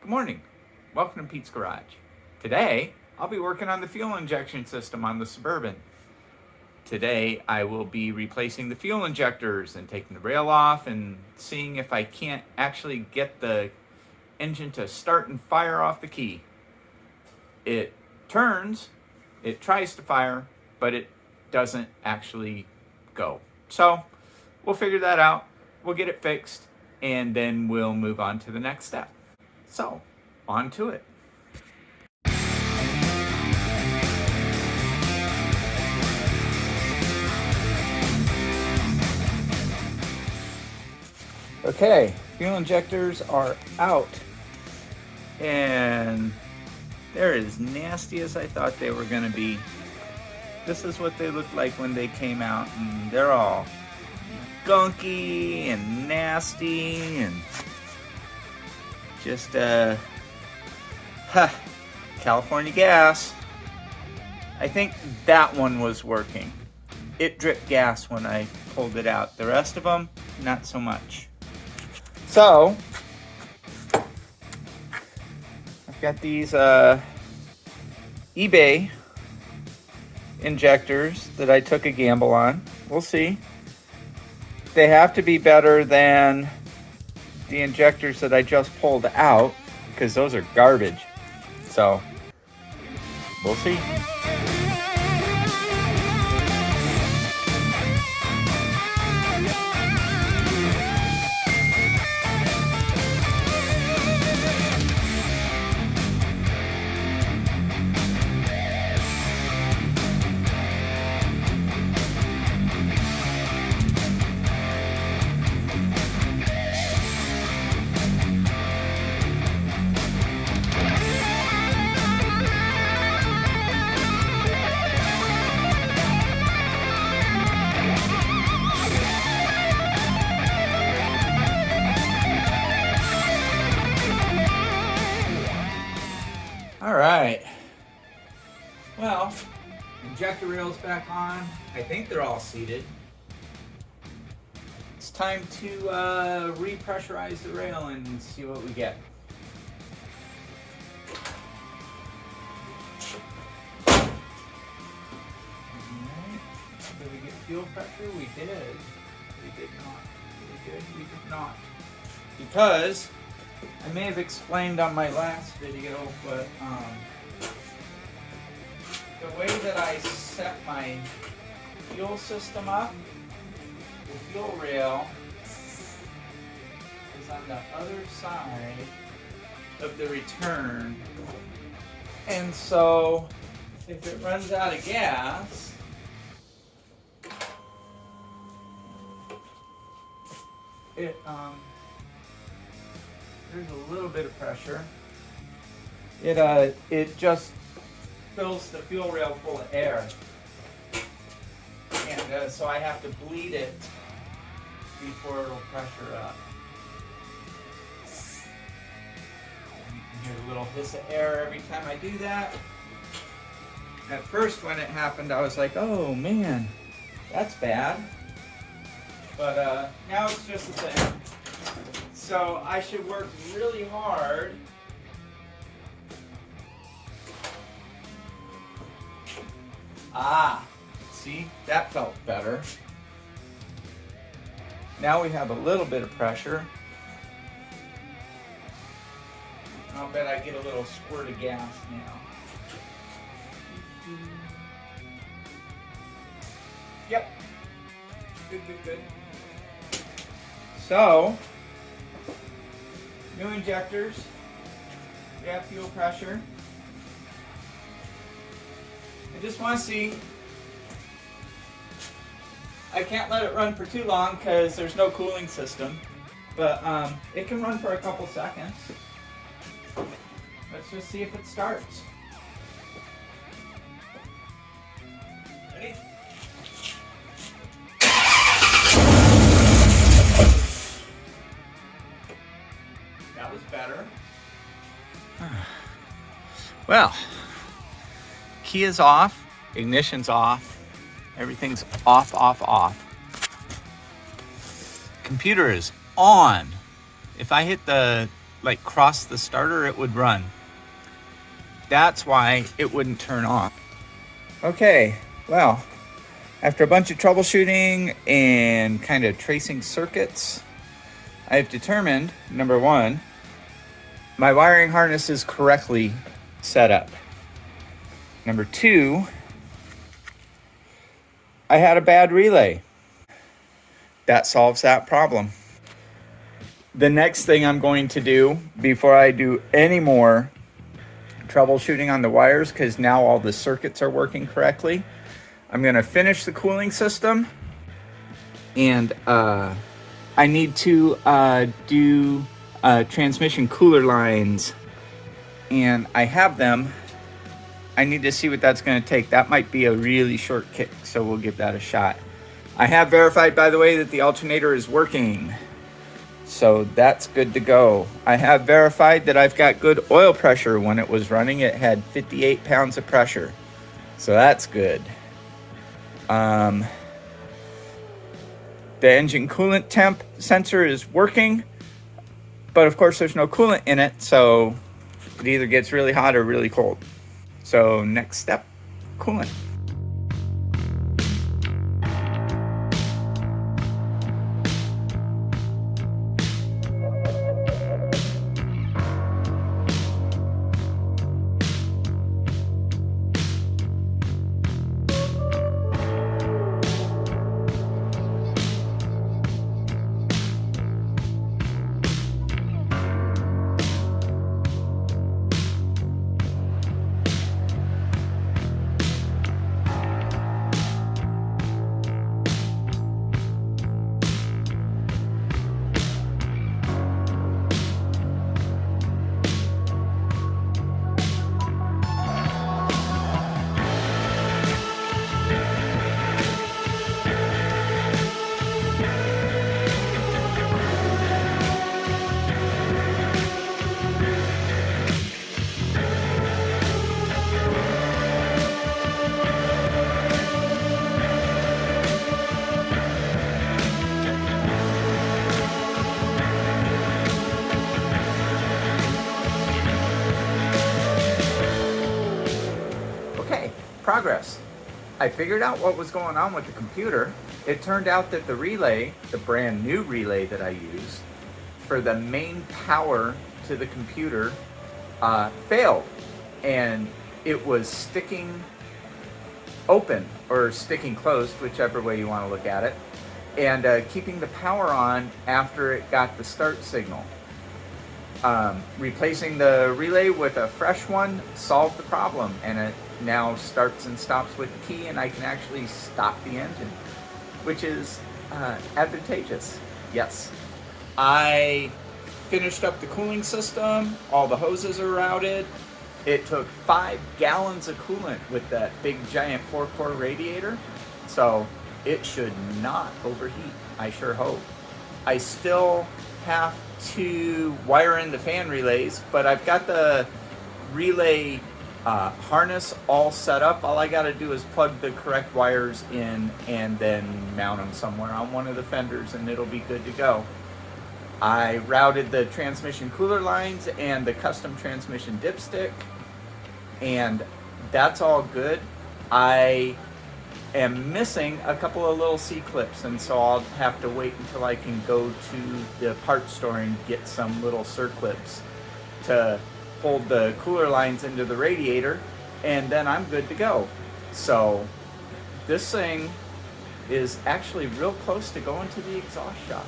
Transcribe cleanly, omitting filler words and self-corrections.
Good morning. Welcome to Pete's Garage. Today, I'll be working on the fuel injection system on the Suburban. Today, I will be replacing the fuel injectors and taking the rail off and seeing if I can't actually get the engine to start and fire off the key. It turns, it tries to fire, but it doesn't actually go. So, we'll figure that out. We'll get it fixed, and then we'll move on to the next step. So, on to it. Okay, fuel injectors are out, and they're as nasty as I thought they were going to be. This is what they looked like when they came out, and they're all gunky and nasty and just California gas. I think that one was working. It dripped gas when I pulled it out. The rest of them, not so much. So I've got these eBay injectors that I took a gamble on. We'll see. They have to be better than the injectors that I just pulled out, because those are garbage. So, we'll see. All right. Well, injector rail's back on. I think they're all seated. It's time to repressurize the rail and see what we get. Alright. Did we get fuel pressure? We did. We did not. We did. We did not. Because I may have explained on my last video, but the way that I set my fuel system up, the fuel rail is on the other side of the return. And so if it runs out of gas, there's a little bit of pressure. It just fills the fuel rail full of air, and so I have to bleed it before it'll pressure up. You can hear a little hiss of air every time I do that. At first, when it happened, I was like, "Oh man, that's bad." But now it's just a thing. So I should work really hard see, that felt better. Now we have a little bit of pressure. I'll bet I get a little squirt of gas now. Yep. Good, good, good. So, new injectors, we have fuel pressure. I just want to see, I can't let it run for too long because there's no cooling system, but it can run for a couple seconds. Let's just see if it starts. Ready? That was better. Well, key is off, ignition's off, everything's off, off, off. Computer is on. If I hit the like cross the starter, it would run. That's why it wouldn't turn off. Okay, well, after a bunch of troubleshooting and kind of tracing circuits, I've determined, number one, my wiring harness is correctly set up. Number two, I had a bad relay. That solves that problem. The next thing I'm going to do before I do any more troubleshooting on the wires, because now all the circuits are working correctly, I'm going to finish the cooling system, and I need to do transmission cooler lines, and I have them. I need to see what that's going to take. That might be a really short kick, so we'll give that a shot. I have verified, by the way, that the alternator is working, so that's good to go. I have verified that I've got good oil pressure. When it was running, it had 58 pounds of pressure, so that's good. The engine coolant temp sensor is working, but of course there's no coolant in it, so it either gets really hot or really cold. So next step, coolant. Progress. I figured out what was going on with the computer. It turned out that the relay, the brand new relay that I used for the main power to the computer, failed, and it was sticking open or sticking closed, whichever way you want to look at it, and keeping the power on after it got the start signal. Replacing the relay with a fresh one solved the problem, and it now starts and stops with the key, and I can actually stop the engine, which is advantageous. Yes. I finished up the cooling system. All the hoses are routed. It took 5 gallons of coolant with that big giant 4-core radiator, so it should not overheat. I sure hope. I still have to wire in the fan relays, but I've got the relay harness all set up. All I got to do is plug the correct wires in and then mount them somewhere on one of the fenders, and it'll be good to go. I routed the transmission cooler lines and the custom transmission dipstick, and that's all good. I am missing a couple of little C-clips, and so I'll have to wait until I can go to the parts store and get some little circlips to hold the cooler lines into the radiator, and then I'm good to go. So this thing is actually real close to going to the exhaust shop.